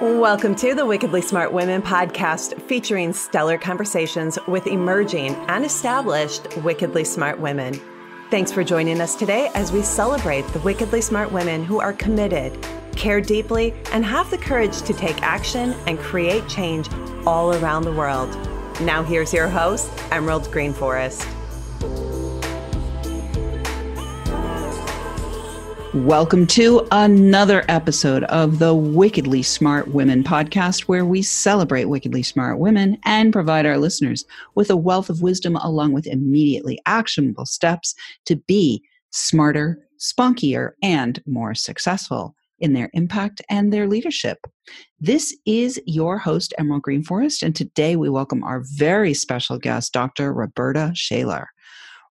Welcome to the Wickedly Smart Women podcast, featuring stellar conversations with emerging and established wickedly smart women. Thanks for joining us today as we celebrate the wickedly smart women who are committed, care deeply, and have the courage to take action and create change all around the world. Now here's your host, Emerald Greenforest. Welcome to another episode of the Wickedly Smart Women podcast, where we celebrate wickedly smart women and provide our listeners with a wealth of wisdom along with immediately actionable steps to be smarter, spunkier, and more successful in their impact and their leadership. This is your host, Emerald Greenforest, and today we welcome our very special guest, Dr. Rhoberta Shaler.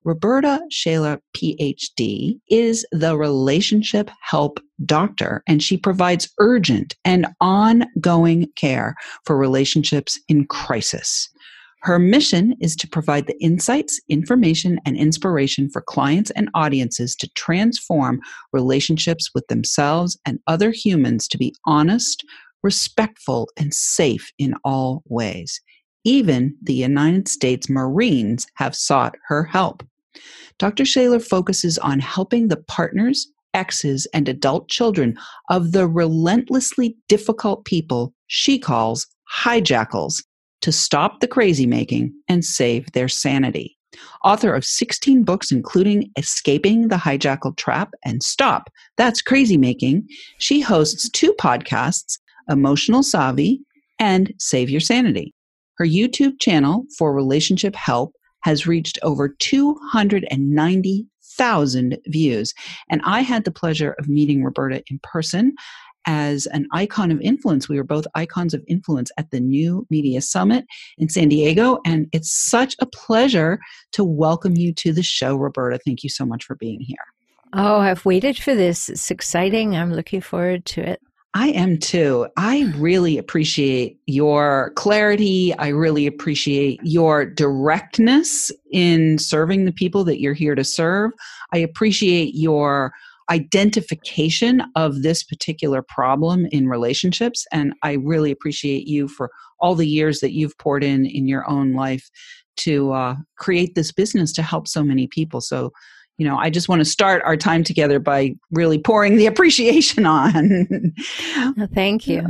Rhoberta Shaler, PhD, is the relationship help doctor, and she provides urgent and ongoing care for relationships in crisis. Her mission is to provide the insights, information, and inspiration for clients and audiences to transform relationships with themselves and other humans to be honest, respectful, and safe in all ways. Even the United States Marines have sought her help. Dr. Shaler focuses on helping the partners, exes, and adult children of the relentlessly difficult people she calls hijackals to stop the crazy making and save their sanity. Author of 16 books, including Escaping the Hijackal Trap and Stop, That's Crazy Making, she hosts 2 podcasts, Emotional Savvy and Save Your Sanity. Her YouTube channel for relationship help has reached over 290,000 views. And I had the pleasure of meeting Rhoberta in person as an icon of influence. We were both icons of influence at the New Media Summit in San Diego. And it's such a pleasure to welcome you to the show, Rhoberta. Thank you so much for being here. Oh, I've waited for this. It's exciting. I'm looking forward to it. I am too. I really appreciate your clarity. I really appreciate your directness in serving the people that you're here to serve. I appreciate your identification of this particular problem in relationships. And I really appreciate you for all the years that you've poured in your own life to create this business to help so many people. So, I just want to start our time together by really pouring the appreciation on. Oh, thank you.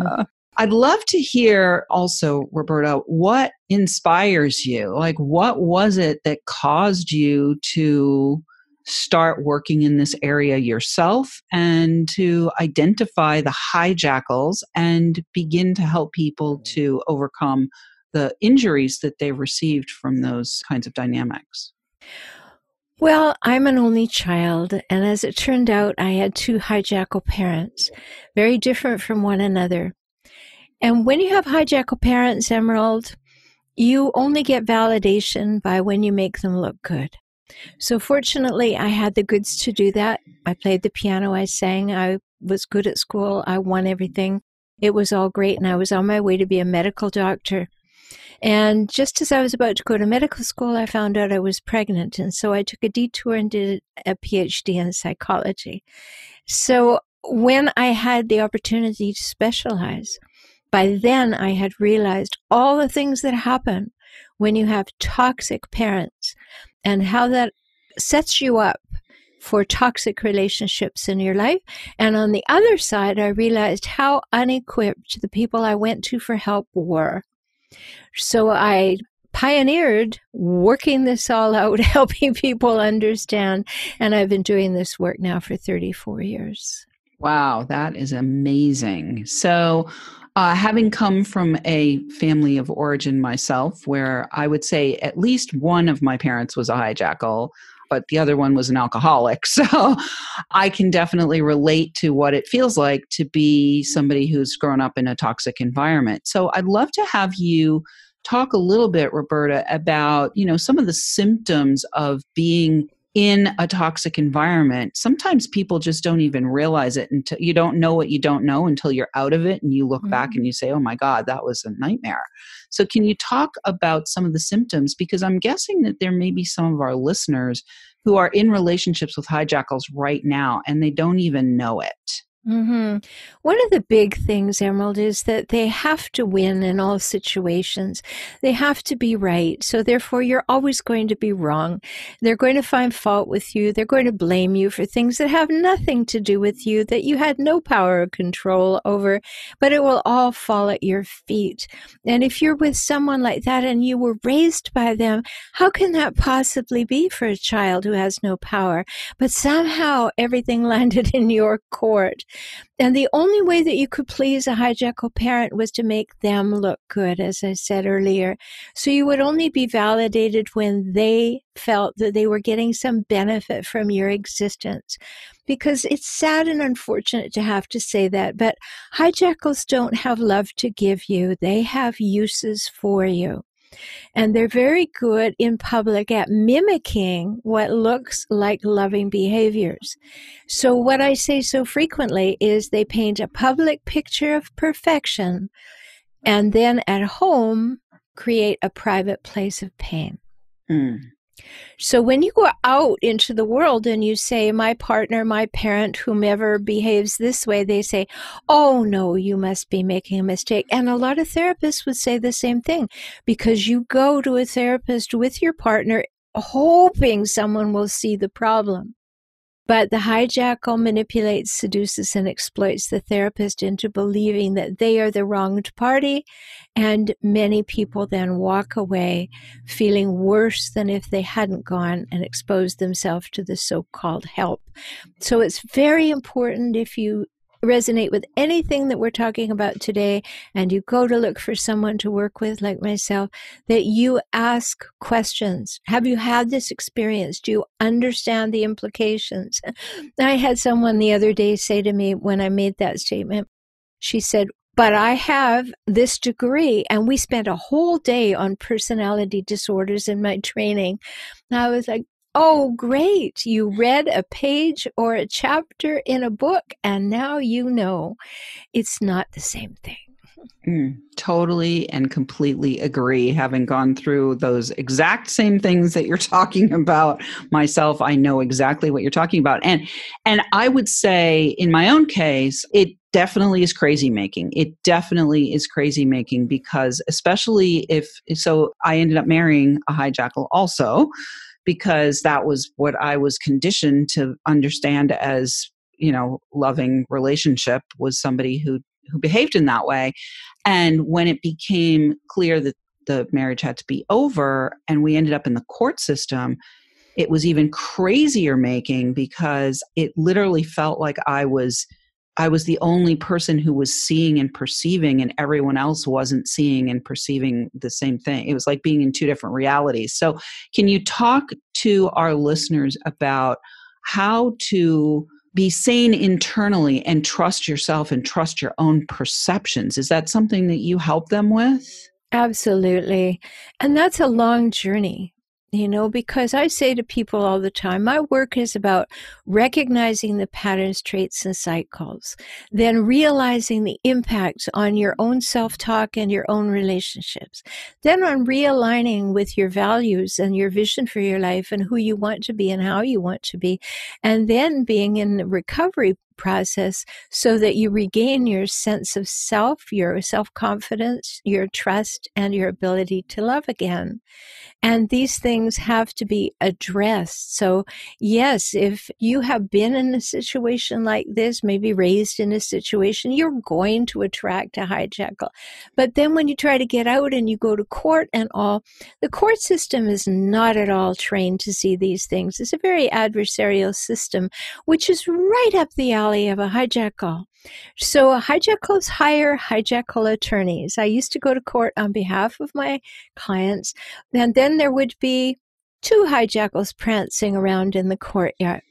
I'd love to hear also, Rhoberta, what inspires you? Like, what was it that caused you to start working in this area yourself and to identify the hijackals and begin to help people to overcome the injuries that they've received from those kinds of dynamics? Well, I'm an only child, and as it turned out, I had 2 hijackal parents, very different from one another. And when you have hijackal parents, Emerald, you only get validation by when you make them look good. So fortunately, I had the goods to do that. I played the piano, I sang, I was good at school, I won everything. It was all great, and I was on my way to be a medical doctor. And just as I was about to go to medical school, I found out I was pregnant. And so I took a detour and did a PhD in psychology. So when I had the opportunity to specialize, by then I had realized all the things that happen when you have toxic parents and how that sets you up for toxic relationships in your life. And on the other side, I realized how unequipped the people I went to for help were. So I pioneered working this all out, helping people understand, and I've been doing this work now for 34 years. Wow, that is amazing. So having come from a family of origin myself, where I would say at least one of my parents was a hijackal, but the other one was an alcoholic. So I can definitely relate to what it feels like to be somebody who's grown up in a toxic environment. So I'd love to have you talk a little bit, Rhoberta, about, some of the symptoms of being in a toxic environment. Sometimes people just don't even realize it until you don't know what you don't know until you're out of it and you look back and you say, oh my God, that was a nightmare. So can you talk about some of the symptoms? Because I'm guessing that there may be some of our listeners who are in relationships with hijackals right now and they don't even know it. Mm-hmm. One of the big things, Emerald, is that they have to win in all situations. They have to be right. So therefore, you're always going to be wrong. They're going to find fault with you. They're going to blame you for things that have nothing to do with you, that you had no power or control over, but it will all fall at your feet. And if you're with someone like that and you were raised by them, how can that possibly be for a child who has no power? But somehow everything landed in your court. And the only way that you could please a hijackal parent was to make them look good, as I said earlier. So you would only be validated when they felt that they were getting some benefit from your existence. Because it's sad and unfortunate to have to say that, but hijackals don't have love to give you. They have uses for you. And they're very good in public at mimicking what looks like loving behaviors. So what I say so frequently is they paint a public picture of perfection and then at home create a private place of pain. Mm. So when you go out into the world and you say, my partner, my parent, whomever behaves this way, they say, oh no, you must be making a mistake. And a lot of therapists would say the same thing, because you go to a therapist with your partner hoping someone will see the problem. But the hijackal manipulates, seduces, and exploits the therapist into believing that they are the wronged party, and many people then walk away feeling worse than if they hadn't gone and exposed themselves to the so-called help. So it's very important, if you resonate with anything that we're talking about today and you go to look for someone to work with like myself, that you ask questions. Have you had this experience? Do you understand the implications? I had someone the other day say to me when I made that statement, she said, but I have this degree, and we spent a whole day on personality disorders in my training. And I was like, oh, great. You read a page or a chapter in a book, and now you know it's not the same thing. Totally and completely agree. Having gone through those exact same things that you're talking about myself, I know exactly what you're talking about. And I would say in my own case, it definitely is crazy making. It definitely is crazy making, because especially so I ended up marrying a hijackal also, because that was what I was conditioned to understand as, loving relationship, was somebody who behaved in that way. And when it became clear that the marriage had to be over and we ended up in the court system, it was even crazier making, because it literally felt like I was the only person who was seeing and perceiving, and everyone else wasn't seeing and perceiving the same thing. It was like being in two different realities. So can you talk to our listeners about how to be sane internally and trust yourself and trust your own perceptions? Is that something that you help them with? Absolutely. And that's a long journey. Because I say to people all the time, my work is about recognizing the patterns, traits, and cycles, then realizing the impacts on your own self-talk and your own relationships, then on realigning with your values and your vision for your life and who you want to be and how you want to be, and then being in the recovery process so that you regain your sense of self, your self-confidence, your trust, and your ability to love again. And these things have to be addressed. So yes, if you have been in a situation like this, maybe raised in a situation, you're going to attract a hijackal. But then when you try to get out and you go to court and all, the court system is not at all trained to see these things. It's a very adversarial system, which is right up the alley of a hijackal. So hijackals hire hijackal attorneys. I used to go to court on behalf of my clients, and then there would be two hijackals prancing around in the courtyard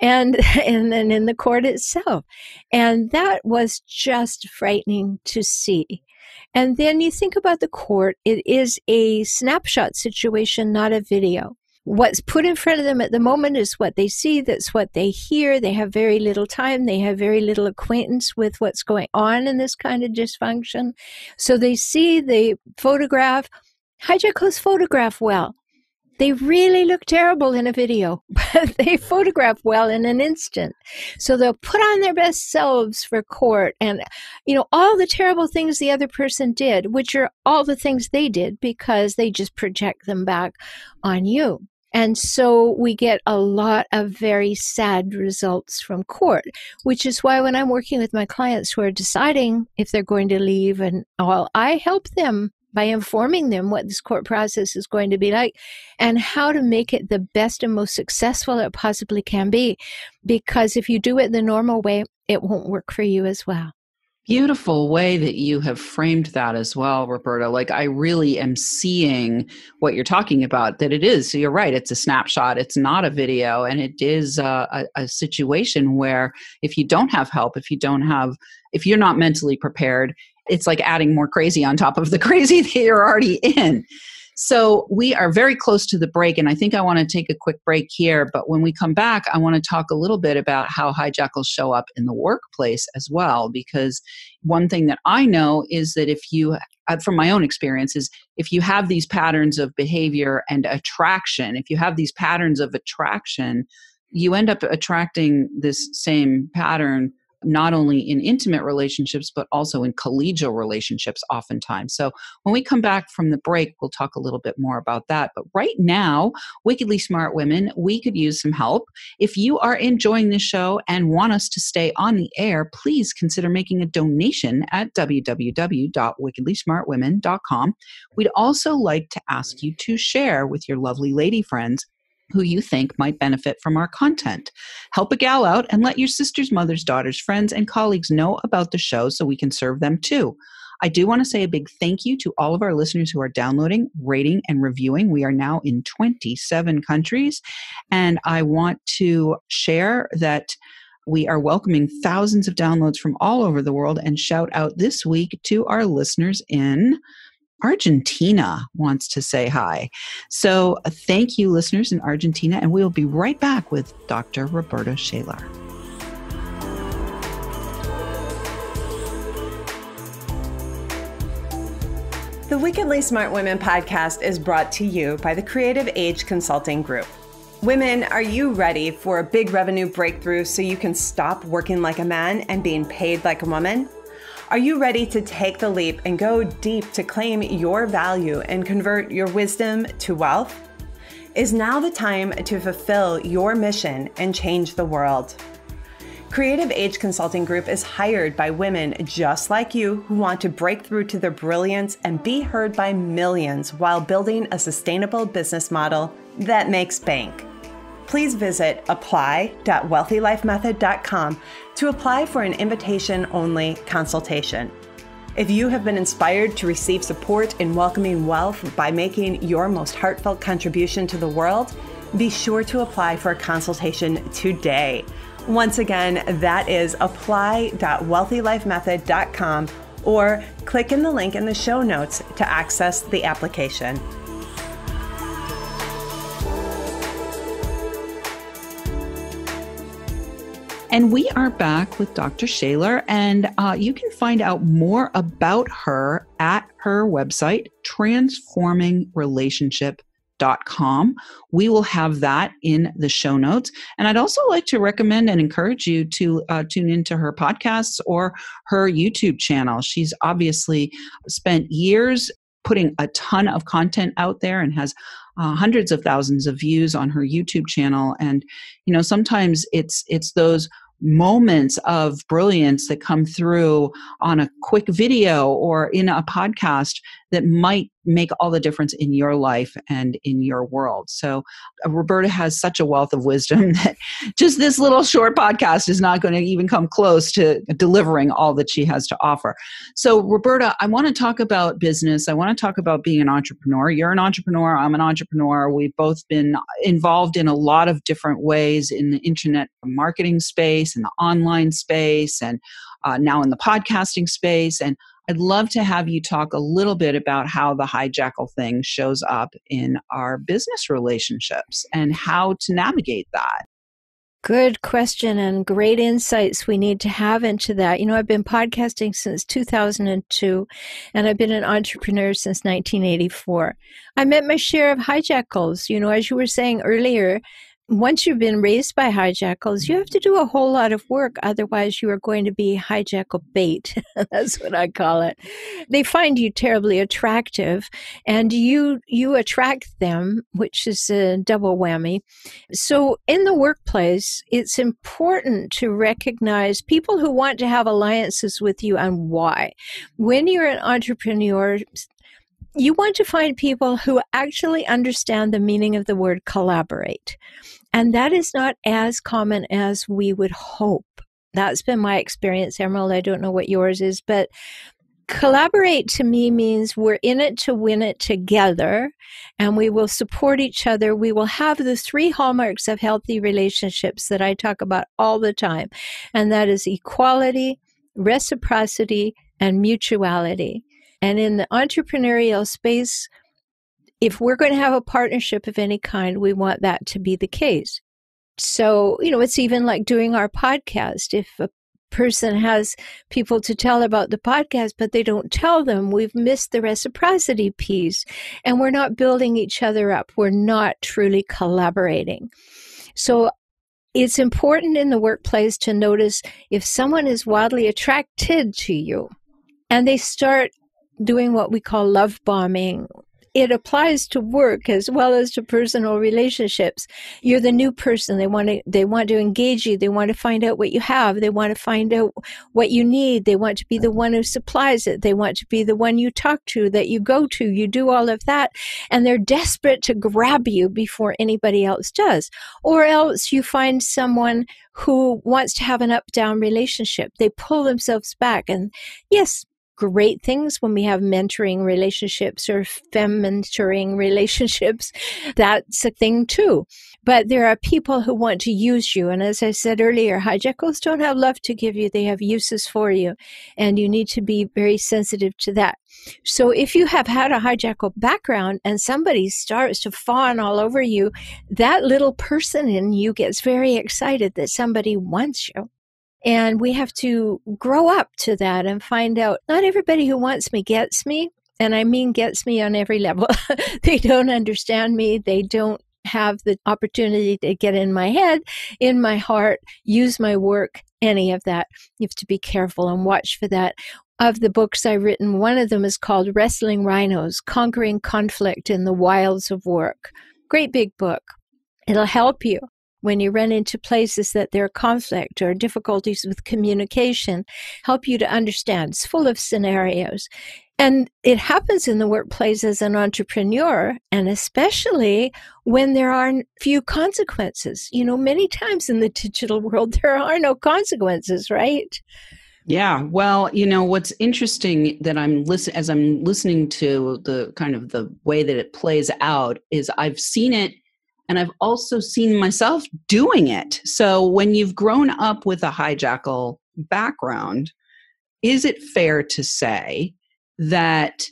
and then in the court itself. And that was just frightening to see. And then you think about the court, it is a snapshot situation, not a video. What's put in front of them at the moment is what they see, that's what they hear. They have very little time. They have very little acquaintance with what's going on in this kind of dysfunction. So they see the photograph. Hijackals photograph well. They really look terrible in a video, but they photograph well in an instant. So they'll put on their best selves for court and, all the terrible things the other person did, which are all the things they did because they just project them back on you. And so we get a lot of very sad results from court, which is why when I'm working with my clients who are deciding if they're going to leave and all, I help them by informing them what this court process is going to be like and how to make it the best and most successful it possibly can be. Because if you do it the normal way, it won't work for you as well. Beautiful way that you have framed that as well, Rhoberta. Like, I really am seeing what you're talking about, that it is. So you're right. It's a snapshot. It's not a video. And it is a situation where if you don't have help, if you're not mentally prepared, it's like adding more crazy on top of the crazy that you're already in. So we are very close to the break, and I think I want to take a quick break here. But when we come back, I want to talk a little bit about how hijackals show up in the workplace as well. Because one thing that I know is that from my own experience, is if you have these patterns of behavior and attraction, you end up attracting this same pattern not only in intimate relationships, but also in collegial relationships oftentimes. So when we come back from the break, we'll talk a little bit more about that. But right now, Wickedly Smart Women, we could use some help. If you are enjoying this show and want us to stay on the air, please consider making a donation at www.wickedlysmartwomen.com. We'd also like to ask you to share with your lovely lady friends who you think might benefit from our content. Help a gal out and let your sisters, mothers, daughters, friends, and colleagues know about the show so we can serve them too. I do want to say a big thank you to all of our listeners who are downloading, rating, and reviewing. We are now in 27 countries, and I want to share that we are welcoming thousands of downloads from all over the world, and shout out this week to our listeners in Argentina wants to say hi. So thank you, listeners in Argentina, and we'll be right back with Dr. Rhoberta Shaler. The Wickedly Smart Women podcast is brought to you by the Creative Age Consulting Group. Women, are you ready for a big revenue breakthrough so you can stop working like a man and being paid like a woman? Are you ready to take the leap and go deep to claim your value and convert your wisdom to wealth? Is now the time to fulfill your mission and change the world? Creative Age Consulting Group is hired by women just like you who want to break through to their brilliance and be heard by millions while building a sustainable business model that makes bank. Please visit apply.wealthylifemethod.com to apply for an invitation-only consultation. If you have been inspired to receive support in welcoming wealth by making your most heartfelt contribution to the world, be sure to apply for a consultation today. Once again, that is apply.wealthylifemethod.com, or click in the link in the show notes to access the application. And we are back with Dr. Shaler, and you can find out more about her at her website, transformingrelationship.com. We will have that in the show notes. And I'd also like to recommend and encourage you to tune into her podcasts or her YouTube channel. She's obviously spent years putting a ton of content out there and has hundreds of thousands of views on her YouTube channel. And, sometimes it's those moments of brilliance that come through on a quick video or in a podcast that might make all the difference in your life and in your world. So Rhoberta has such a wealth of wisdom that just this little short podcast is not going to even come close to delivering all that she has to offer. So Rhoberta, I want to talk about business. I want to talk about being an entrepreneur. You're an entrepreneur. I'm an entrepreneur. We've both been involved in a lot of different ways in the internet marketing space, in the online space, and now in the podcasting space. And I'd love to have you talk a little bit about how the hijackal thing shows up in our business relationships and how to navigate that. Good question and great insights we need to have into that. You know, I've been podcasting since 2002, and I've been an entrepreneur since 1984. I met my share of hijackals. You know, as you were saying earlier, once you've been raised by hijackals, you have to do a whole lot of work. Otherwise, you are going to be hijackal bait. That's what I call it. They find you terribly attractive, and you attract them, which is a double whammy. So in the workplace, it's important to recognize people who want to have alliances with you and why. When you're an entrepreneur, you want to find people who actually understand the meaning of the word collaborate. And that is not as common as we would hope. That's been my experience, Emerald. I don't know what yours is, but collaborate to me means we're in it to win it together, and we will support each other. We will have the 3 hallmarks of healthy relationships that I talk about all the time, and that is equality, reciprocity, and mutuality. And in the entrepreneurial space, if we're going to have a partnership of any kind, we want that to be the case. So, you know, it's even like doing our podcast. If a person has people to tell about the podcast, but they don't tell them, we've missed the reciprocity piece, and we're not building each other up. We're not truly collaborating. So it's important in the workplace to notice if someone is wildly attracted to you and they start doing what we call love bombing. It applies to work as well as to personal relationships. You're the new person. They want to engage you. They want to find out what you have. They want to find out what you need. They want to be the one who supplies it. They want to be the one you talk to, that you go to. You do all of that. And they're desperate to grab you before anybody else does. Or else you find someone who wants to have an up-down relationship. They pull themselves back. And yes, great things when we have mentoring relationships or fem-mentoring relationships. That's a thing too. But there are people who want to use you. And as I said earlier, hijackals don't have love to give you. They have uses for you. And you need to be very sensitive to that. So if you have had a hijackal background and somebody starts to fawn all over you, that little person in you gets very excited that somebody wants you. And we have to grow up to that and find out not everybody who wants me gets me. And I mean gets me on every level. They don't understand me. They don't have the opportunity to get in my head, in my heart, use my work, any of that. You have to be careful and watch for that. Of the books I've written, one of them is called Wrestling Rhinos, Conquering Conflict in the Wilds of Work. Great big book. It'll help you when you run into places that there are conflict or difficulties with communication, help you to understand. It's full of scenarios. And it happens in the workplace as an entrepreneur, and especially when there are few consequences. You know, many times in the digital world, there are no consequences, right? Yeah. Well, you know, what's interesting that as I'm listening to the kind of the way that it plays out is I've seen it, and I've also seen myself doing it. So when you've grown up with a hijackal background, is it fair to say that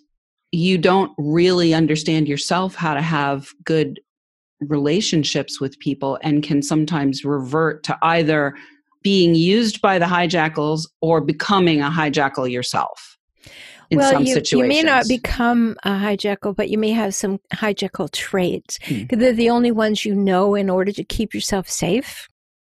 you don't really understand yourself how to have good relationships with people and can sometimes revert to either being used by the hijackals or becoming a hijackal yourself? In some situations. You may not become a hijackal, but you may have some hijackal traits. They're the only ones you know in order to keep yourself safe.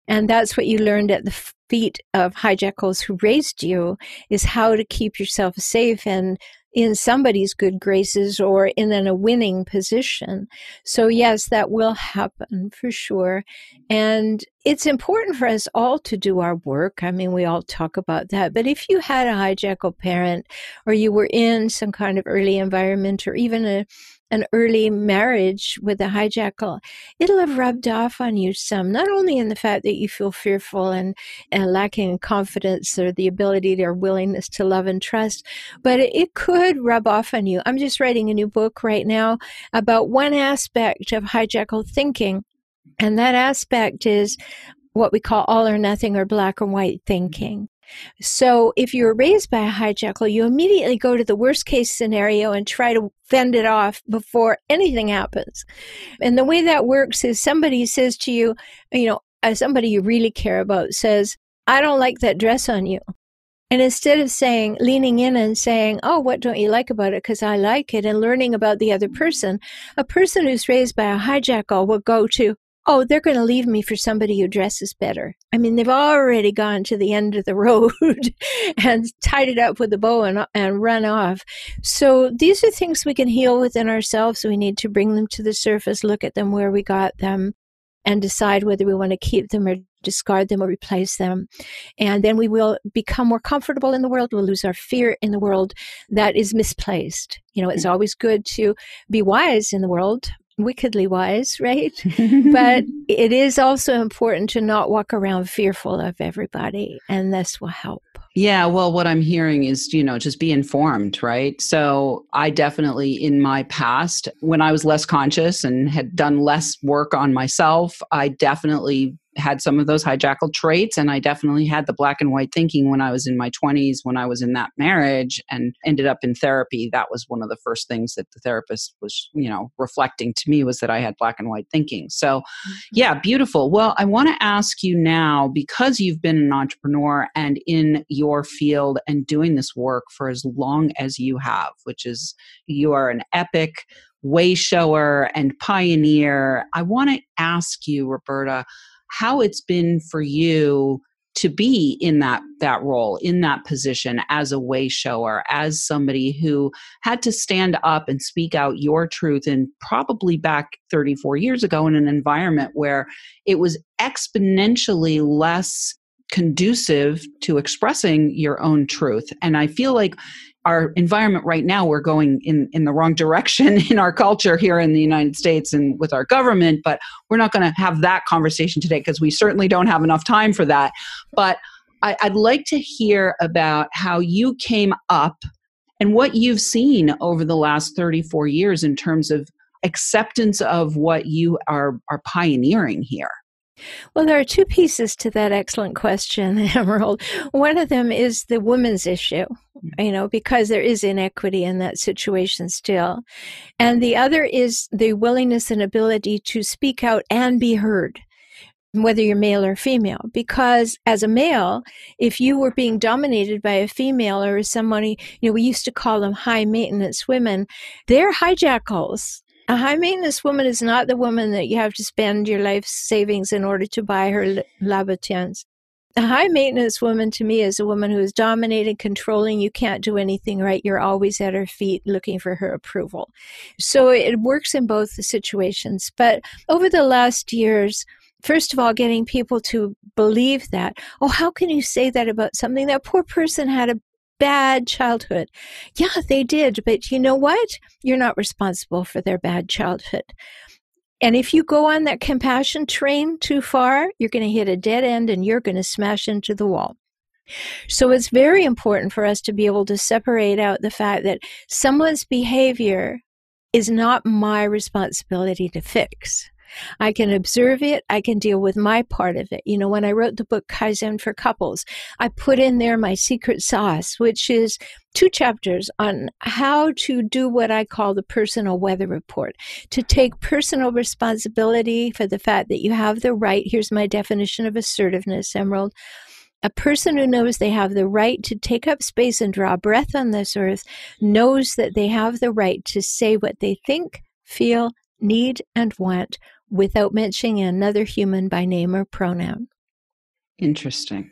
And that's what you learned at the feet of hijackals who raised you, is how to keep yourself safe and in somebody's good graces or in a winning position. So yes, that will happen for sure. And it's important for us all to do our work. I mean, we all talk about that. But if you had a hijackal parent, or you were in some kind of early environment, or even an early marriage with a hijackal, it'll have rubbed off on you some, not only in the fact that you feel fearful and lacking in confidence or the ability or willingness to love and trust, but it could rub off on you. I'm just writing a new book right now about one aspect of hijackal thinking, and that aspect is what we call all or nothing or black or white thinking. So if you're raised by a hijackal, you immediately go to the worst case scenario and try to fend it off before anything happens. And the way that works is somebody says to you, you know, somebody you really care about says, I don't like that dress on you. And instead of leaning in and saying, oh, what don't you like about it? Because I like it, and learning about the other person, a person who's raised by a hijackal will go to, oh, they're going to leave me for somebody who dresses better. I mean, they've already gone to the end of the road and tied it up with a bow and run off. So these are things we can heal within ourselves. We need to bring them to the surface, look at them where we got them, and decide whether we want to keep them or discard them or replace them. And then we will become more comfortable in the world. We'll lose our fear in the world that is misplaced. It's always good to be wise in the world, wickedly wise, right? But it is also important to not walk around fearful of everybody, and this will help. Yeah, well, what I'm hearing is, just be informed, right? So I definitely, in my past, when I was less conscious and had done less work on myself, I definitely had some of those hijackal traits, and I definitely had the black and white thinking when I was in my 20s, when I was in that marriage and ended up in therapy. That was one of the first things that the therapist was, reflecting to me, was that I had black and white thinking. So yeah, beautiful. Well, I want to ask you now, because you've been an entrepreneur and in your field and doing this work for as long as you have, which is, you are an epic way shower and pioneer. I want to ask you, Rhoberta, how it's been for you to be in that role, in that position as a way shower, as somebody who had to stand up and speak out your truth, and probably back 34 years ago in an environment where it was exponentially less conducive to expressing your own truth. And I feel like our environment right now, we're going in the wrong direction in our culture here in the United States and with our government, but we're not going to have that conversation today because we certainly don't have enough time for that. But I'd like to hear about how you came up and what you've seen over the last 34 years in terms of acceptance of what you are pioneering here. Well, there are two pieces to that excellent question, Emerald. One of them is the women's issue, because there is inequity in that situation still. And the other is the willingness and ability to speak out and be heard, whether you're male or female. Because as a male, if you were being dominated by a female or somebody, we used to call them high maintenance women, they're hijackals. A high maintenance woman is not the woman that you have to spend your life savings in order to buy her Louboutins. A high maintenance woman to me is a woman who is dominated, controlling. You can't do anything right. You're always at her feet looking for her approval. So it works in both the situations. But over the last years, first of all, getting people to believe that, oh, how can you say that about something? That poor person had a bad childhood. Yeah, they did. But you know what? You're not responsible for their bad childhood. And if you go on that compassion train too far, you're going to hit a dead end and you're going to smash into the wall. So it's very important for us to be able to separate out the fact that someone's behavior is not my responsibility to fix. I can observe it. I can deal with my part of it. When I wrote the book Kaizen for Couples, I put in there my secret sauce, which is 2 chapters on how to do what I call the personal weather report, to take personal responsibility for the fact that you have the right. Here's my definition of assertiveness, Emerald. A person who knows they have the right to take up space and draw breath on this earth knows that they have the right to say what they think, feel, need, and want without mentioning another human by name or pronoun. Interesting.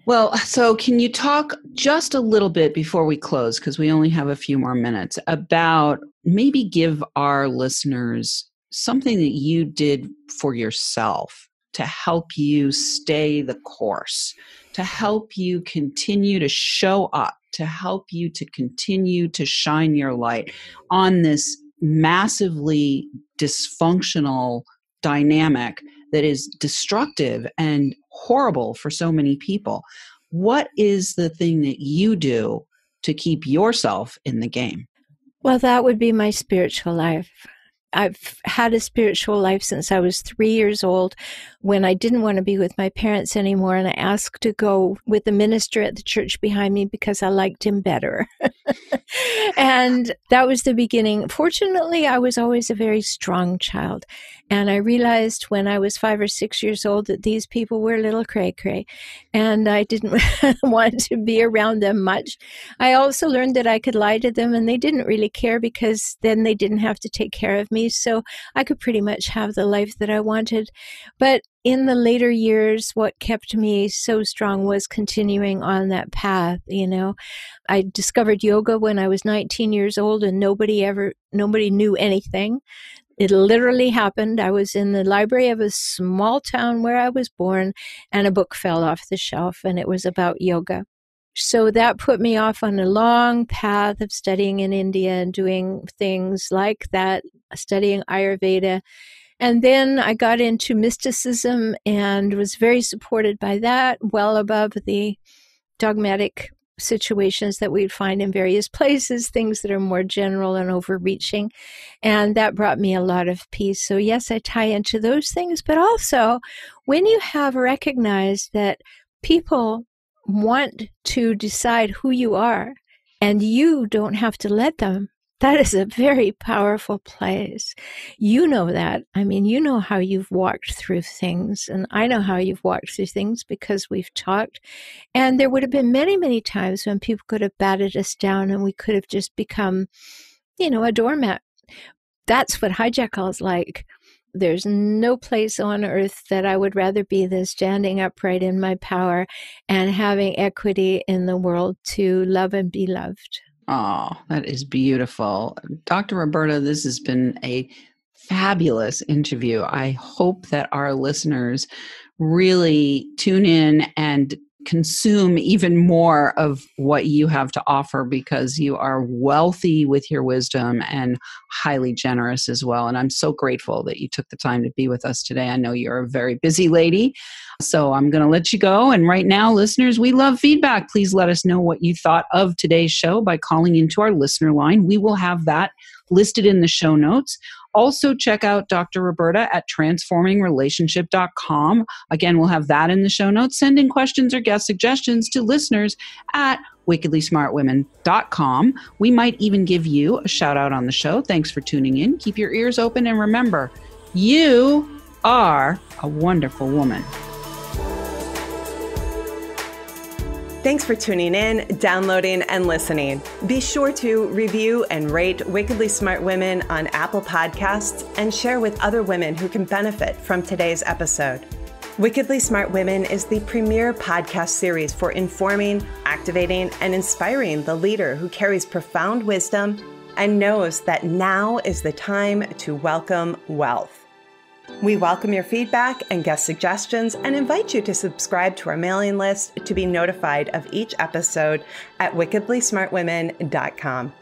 Well, so can you talk just a little bit before we close, because we only have a few more minutes, about maybe give our listeners something that you did for yourself to help you stay the course, to help you continue to show up, to help you to continue to shine your light on this massively dysfunctional dynamic that is destructive and horrible for so many people. What is the thing that you do to keep yourself in the game? Well, that would be my spiritual life. I've had a spiritual life since I was 3 years old, when I didn't want to be with my parents anymore, and I asked to go with the minister at the church behind me because I liked him better. And that was the beginning. Fortunately, I was always a very strong child. And I realized when I was 5 or 6 years old that these people were a little cray-cray, and I didn't want to be around them much. I also learned that I could lie to them, and they didn't really care because then they didn't have to take care of me, so I could pretty much have the life that I wanted. But in the later years, what kept me so strong was continuing on that path, I discovered yoga when I was 19 years old, and nobody knew anything. It literally happened. I was in the library of a small town where I was born, and a book fell off the shelf, and it was about yoga. So that put me off on a long path of studying in India and doing things like that, studying Ayurveda. And then I got into mysticism and was very supported by that, well above the dogmatic situations that we'd find in various places, things that are more general and overreaching. And that brought me a lot of peace. So yes, I tie into those things, but also when you have recognized that people want to decide who you are and you don't have to let them, that is a very powerful place. You know that. I mean, you know how you've walked through things, and I know how you've walked through things because we've talked. And there would have been many, many times when people could have batted us down and we could have just become, a doormat. That's what Hijackal is like. There's no place on earth that I would rather be than standing upright in my power and having equity in the world to love and be loved. Oh, that is beautiful. Dr. Rhoberta, this has been a fabulous interview. I hope that our listeners really tune in and consume even more of what you have to offer, because you are wealthy with your wisdom and highly generous as well. And I'm so grateful that you took the time to be with us today. I know you're a very busy lady, so I'm going to let you go. And right now, listeners, we love feedback. Please let us know what you thought of today's show by calling into our listener line. We will have that listed in the show notes. Also, check out Dr. Rhoberta at transformingrelationship.com. Again, we'll have that in the show notes. Send in questions or guest suggestions to listeners at wickedlysmartwomen.com. We might even give you a shout out on the show. Thanks for tuning in. Keep your ears open, and remember, you are a wonderful woman. Thanks for tuning in, downloading, and listening. Be sure to review and rate Wickedly Smart Women on Apple Podcasts and share with other women who can benefit from today's episode. Wickedly Smart Women is the premier podcast series for informing, activating, and inspiring the leader who carries profound wisdom and knows that now is the time to welcome wealth. We welcome your feedback and guest suggestions and invite you to subscribe to our mailing list to be notified of each episode at wickedlysmartwomen.com.